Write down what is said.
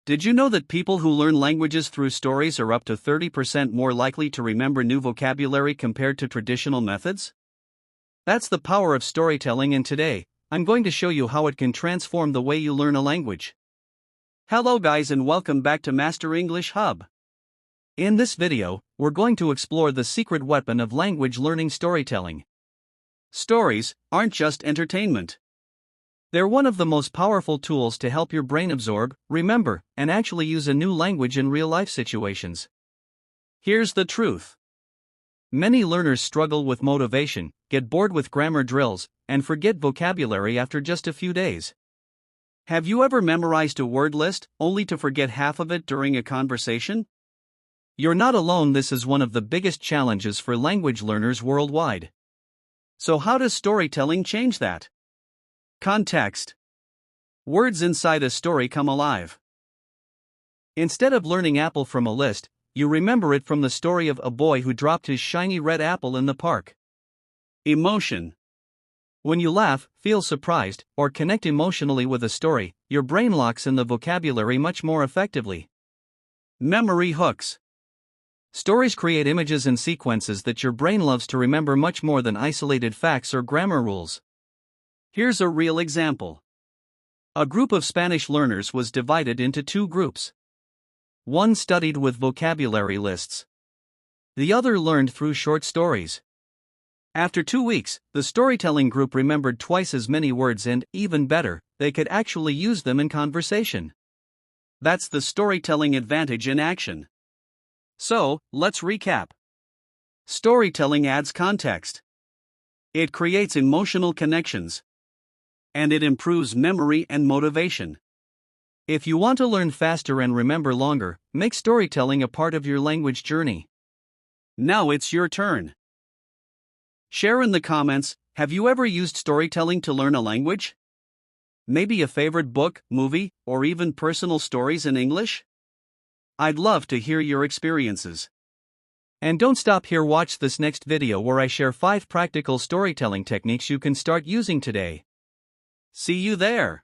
Did you know that people who learn languages through stories are up to 30% more likely to remember new vocabulary compared to traditional methods? That's the power of storytelling, and today, I'm going to show you how it can transform the way you learn a language. Hello guys, and welcome back to Master English Hub. In this video, we're going to explore the secret weapon of language learning: storytelling. Stories aren't just entertainment. They're one of the most powerful tools to help your brain absorb, remember, and actually use a new language in real-life situations. Here's the truth. Many learners struggle with motivation, get bored with grammar drills, and forget vocabulary after just a few days. Have you ever memorized a word list, only to forget half of it during a conversation? You're not alone. This is one of the biggest challenges for language learners worldwide. So how does storytelling change that? Context. Words inside a story come alive. Instead of learning apple from a list, you remember it from the story of a boy who dropped his shiny red apple in the park. Emotion. When you laugh, feel surprised, or connect emotionally with a story, your brain locks in the vocabulary much more effectively. Memory hooks. Stories create images and sequences that your brain loves to remember much more than isolated facts or grammar rules. Here's a real example. A group of Spanish learners was divided into two groups. One studied with vocabulary lists. The other learned through short stories. After 2 weeks, the storytelling group remembered twice as many words and, even better, they could actually use them in conversation. That's the storytelling advantage in action. So, let's recap. Storytelling adds context. It creates emotional connections. And it improves memory and motivation. If you want to learn faster and remember longer, make storytelling a part of your language journey. Now it's your turn. Share in the comments, have you ever used storytelling to learn a language? Maybe a favorite book, movie, or even personal stories in English? I'd love to hear your experiences. And don't stop here, watch this next video where I share 5 practical storytelling techniques you can start using today. See you there.